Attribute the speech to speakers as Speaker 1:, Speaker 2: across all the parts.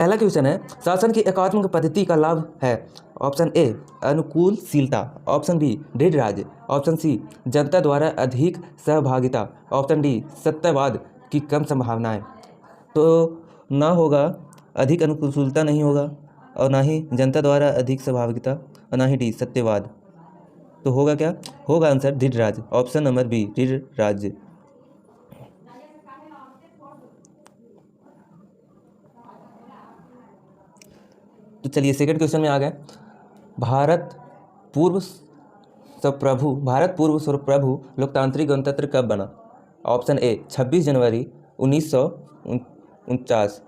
Speaker 1: पहला क्वेश्चन है, शासन की एकात्मक पद्धति का लाभ है। ऑप्शन ए अनुकूलशीलता, ऑप्शन बी दृढ़ राज्य, ऑप्शन सी जनता द्वारा अधिक सहभागिता, ऑप्शन डी सत्यवाद की कम संभावनाएं। तो ना होगा अधिक अनुकूलता, नहीं होगा, और ना ही जनता द्वारा अधिक सहभागिता, और ना ही डी सत्यवाद। तो होगा क्या? होगा आंसर दृढ़ राज्य, ऑप्शन नंबर बी दृढ़ राज्य। तो चलिए सेकंड क्वेश्चन में आ गए। भारत पूर्व स्वप्रभु लोकतांत्रिक गणतंत्र कब बना? ऑप्शन ए 26 जनवरी 1949,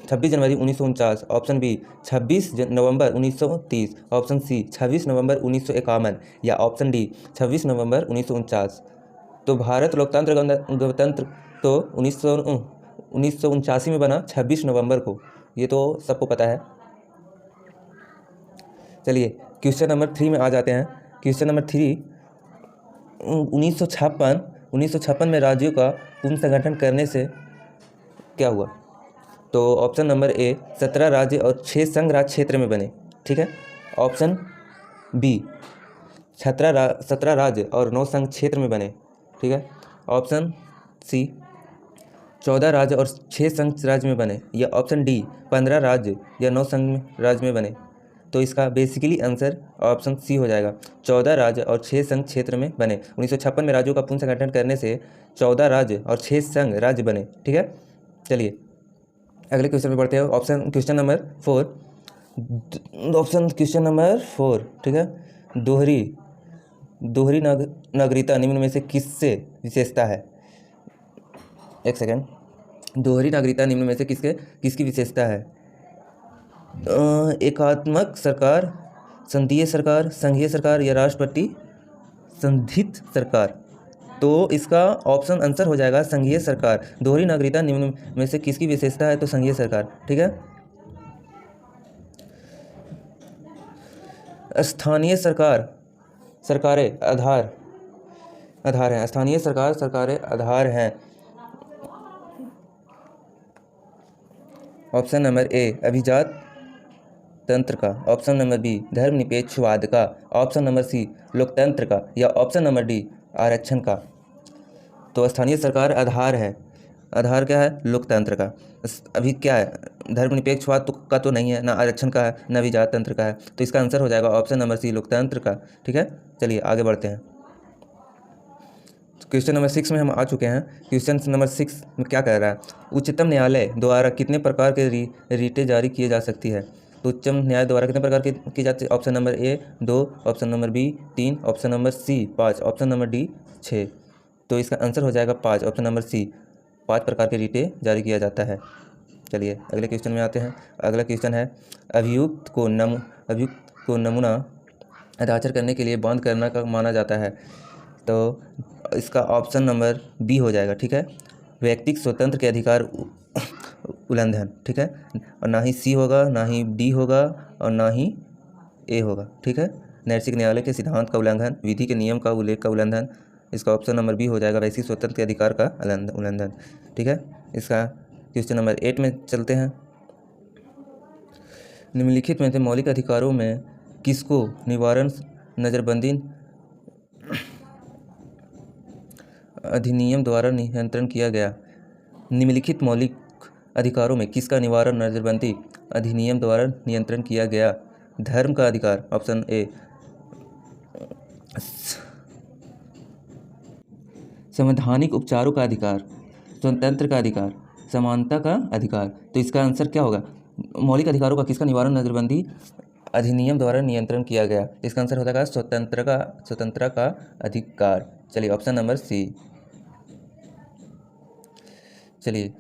Speaker 1: 26 जनवरी 1949, ऑप्शन बी 26 नवंबर 1930, ऑप्शन सी 26 नवंबर 1951, या ऑप्शन डी 26 नवंबर 1949। तो भारत लोकतंत्र गणतंत्र तो 1989 में बना 26 नवंबर को, ये तो सबको पता है। चलिए क्वेश्चन नंबर 3 में आ जाते हैं। क्वेश्चन नंबर 3, 1956 में राज्यों का पुनर्संगठन करने से क्या हुआ? तो ऑप्शन नंबर ए 17 राज्य और 6 संघ राज क्षेत्र में बने, ठीक है। ऑप्शन बी 17 राज्य और 9 संघ क्षेत्र में बने, ठीक है। ऑप्शन सी 14 राज्य और 6 संघ राज्य में बने, या ऑप्शन डी 15 राज्य या 9 संघ राज्य में बने। तो इसका बेसिकली आंसर ऑप्शन सी हो जाएगा, 14 राज्य और 6 संघ क्षेत्र में बने। 1956 में राज्यों का पुनर्संगठन करने से 14 राज्य और 6 संघ राज्य बने, ठीक है। चलिए अगले क्वेश्चन में बढ़ते हैं। क्वेश्चन नंबर 4, ठीक है। दोहरी नागरिकता निम्न में से किससे विशेषता है? एक सेकेंड। दोहरी नागरिकता निम्न में से किसकी विशेषता है? एकात्मक सरकार, संघीय सरकार, संघीय सरकार, या राष्ट्रपति संधित सरकार। तो इसका ऑप्शन आंसर हो जाएगा संघीय सरकार। दोहरी नागरिकता निम्न में से किसकी विशेषता है? तो संघीय सरकार, ठीक है। स्थानीय सरकारें आधार हैं। स्थानीय सरकारें आधार हैं। ऑप्शन नंबर ए अभिजात तंत्र का, ऑप्शन नंबर बी धर्मनिरपेक्षवाद का, ऑप्शन नंबर सी लोकतंत्र का, या ऑप्शन नंबर डी आरक्षण का। तो स्थानीय सरकार आधार है। आधार क्या है? लोकतंत्र का। अभी क्या है? धर्मनिरपेक्षवाद का तो नहीं है, ना आरक्षण का है, ना अभिजात तंत्र का है। तो इसका आंसर हो जाएगा ऑप्शन नंबर सी लोकतंत्र का, ठीक है। चलिए आगे बढ़ते हैं। क्वेश्चन नंबर 6 में हम आ चुके हैं। क्वेश्चन नंबर 6 में क्या कह रहा है? उच्चतम न्यायालय द्वारा कितने प्रकार के रीटें जारी किए जा सकती है? तो उच्चतम न्यायालय द्वारा कितने प्रकार की जाती है? Option number A 2, option number B 3, option number C 5, option number D 6। तो इसका आंसर हो जाएगा 5, ऑप्शन नंबर सी, 5 प्रकार के रीटें जारी किया जाता है। चलिए अगले क्वेश्चन में आते हैं। अगला क्वेश्चन है, अभियुक्त को नमूना हस्ताक्षर करने के लिए बंद करना का माना जाता है। तो इसका ऑप्शन नंबर बी हो जाएगा, ठीक है। व्यक्तिगत स्वतंत्र के अधिकार उल्लंघन, ठीक है। और ना ही सी होगा, ना ही डी होगा, और ना ही ए होगा, ठीक है। नैतिक न्यायालय के सिद्धांत का उल्लंघन, विधि के नियम का उल्लेख का उल्लंघन। इसका ऑप्शन नंबर बी हो जाएगा, व्यक्तिगत स्वतंत्र के अधिकार का उल्लंघन, ठीक है। इसका क्वेश्चन नंबर 8 में चलते हैं। निम्नलिखित में से मौलिक अधिकारों में किसको निवारण नजरबंदी अधिनियम द्वारा नियंत्रण किया गया? निम्नलिखित मौलिक अधिकारों में किसका निवारण नजरबंदी अधिनियम द्वारा नियंत्रण किया गया? धर्म का अधिकार, ऑप्शन ए संवैधानिक उपचारों का अधिकार, स्वतंत्र का अधिकार, समानता का अधिकार। तो इसका आंसर क्या होगा? मौलिक अधिकारों का किसका निवारण नजरबंदी अधिनियम द्वारा नियंत्रण किया गया? इसका आंसर हो जाएगा स्वतंत्रता का अधिकार। चलिए ऑप्शन नंबर सी। चलिए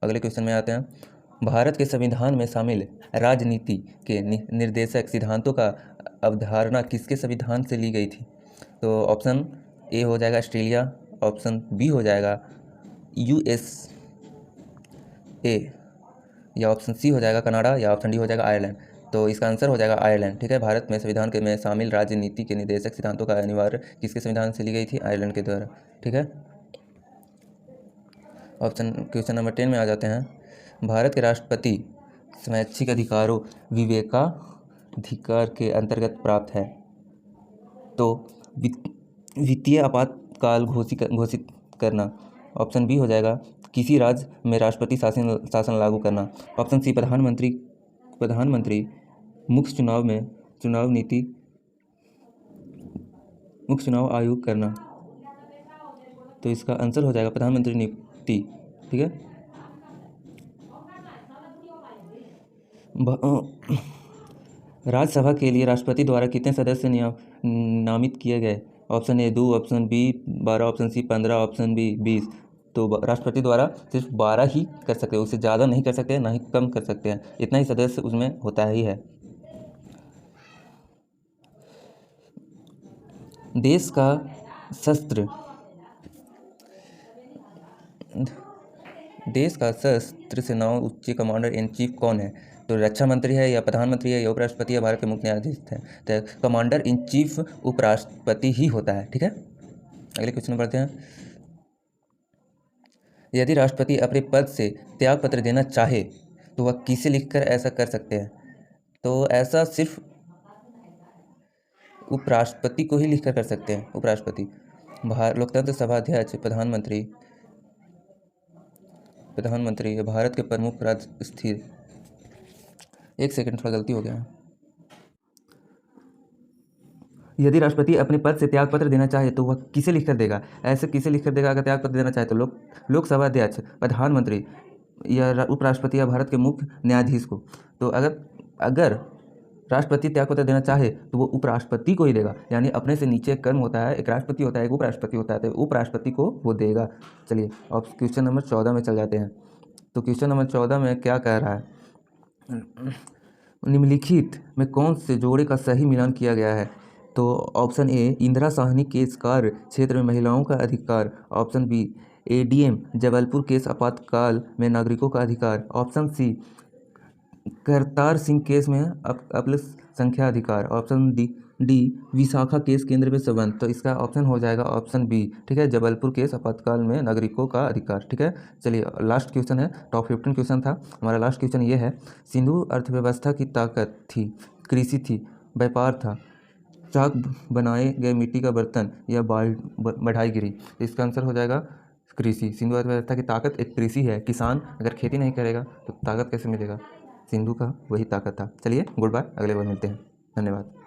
Speaker 1: अगले क्वेश्चन में आते हैं। भारत के संविधान में शामिल राजनीति के निर्देशक सिद्धांतों का अवधारणा किसके संविधान से ली गई थी? तो ऑप्शन ए हो जाएगा ऑस्ट्रेलिया, ऑप्शन बी हो जाएगा USA, या ऑप्शन सी हो जाएगा कनाडा, या ऑप्शन डी हो जाएगा आयरलैंड। तो इसका आंसर हो जाएगा आयरलैंड, ठीक है। भारत में संविधान के में शामिल राजनीति के निर्देशक सिद्धांतों का अनिवार्य किसके संविधान से ली गई थी? आयरलैंड के द्वारा, ठीक है। क्वेश्चन नंबर 10 में आ जाते हैं। भारत के राष्ट्रपति स्वैच्छिक अधिकारों विवेकाधिकार के अंतर्गत प्राप्त है। तो वित्तीय आपातकाल घोषित करना, ऑप्शन बी हो जाएगा। किसी राज्य में राष्ट्रपति शासन लागू करना, ऑप्शन सी। प्रधानमंत्री मुख्य चुनाव आयोग करना। तो इसका आंसर हो जाएगा प्रधानमंत्री नियुक्ति। ठीक है। राज्यसभा के लिए राष्ट्रपति द्वारा कितने सदस्य नामित किए गए? Option A 2, option B 12, option C 15, option B 20। तो राष्ट्रपति द्वारा सिर्फ 12 ही कर सकते हैं, उससे ज़्यादा नहीं कर सकते हैं, ना ही कम कर सकते हैं। इतना ही सदस्य उसमें होता ही है। देश का सशस्त्र सेनाओं उच्च कमांडर इन चीफ कौन है? तो रक्षा मंत्री है, या प्रधानमंत्री है, या उपराष्ट्रपति, या भारत के मुख्य न्यायाधीश है? तो कमांडर इन चीफ उपराष्ट्रपति ही होता है। ठीक है। अगले क्वेश्चन पढ़ते हैं। यदि राष्ट्रपति अपने पद से त्यागपत्र देना चाहे तो वह किसे लिखकर ऐसा कर सकते हैं? तो ऐसा सिर्फ उपराष्ट्रपति को ही लिखकर कर सकते हैं। उपराष्ट्रपति, लोकतंत्र सभा अध्यक्ष, प्रधानमंत्री, भारत के प्रमुख राज्य स्थिर। एक सेकंड, थोड़ा गलती हो गया है। यदि राष्ट्रपति अपने पद से त्यागपत्र देना चाहे तो वह किसे लिखकर देगा? ऐसे किसे लिखकर देगा? अगर त्यागपत्र देना चाहे तो लोकसभा अध्यक्ष, प्रधानमंत्री, या उपराष्ट्रपति, या भारत के मुख्य न्यायाधीश को। तो अगर राष्ट्रपति त्यागपत्र देना चाहे तो वो उपराष्ट्रपति को ही देगा। यानी अपने से नीचे क्रम होता है, एक राष्ट्रपति होता है, एक उपराष्ट्रपति होता है, तो उपराष्ट्रपति को वो देगा। चलिए अब क्वेश्चन नंबर 14 में चल जाते हैं। तो क्वेश्चन नंबर 14 में क्या कह रहा है? निम्नलिखित में कौन से जोड़े का सही मिलान किया गया है? तो option A Indira Sawhney case कार्य क्षेत्र में महिलाओं का अधिकार, option B ADM Jabalpur case आपातकाल में नागरिकों का अधिकार, option C Kartar Singh case में अल्पसंख्यक अधिकार, ऑप्शन डी विशाखा केस केंद्र में संबंध। तो इसका ऑप्शन हो जाएगा ऑप्शन बी। ठीक है, जबलपुर केस आपातकाल में नागरिकों का अधिकार। ठीक है। चलिए लास्ट क्वेश्चन है, टॉप 15 क्वेश्चन था हमारा। लास्ट क्वेश्चन ये है, सिंधु अर्थव्यवस्था की ताकत थी, कृषि थी, व्यापार था, चाक बनाए गए मिट्टी का बर्तन, या बढ़ाई गिरी। इसका आंसर हो जाएगा कृषि। सिंधु अर्थव्यवस्था की ताकत एक कृषि है। किसान अगर खेती नहीं करेगा तो ताकत कैसे मिलेगा? सिंधु का वही ताकत था। चलिए गुड बाय, अगले बार मिलते हैं। धन्यवाद।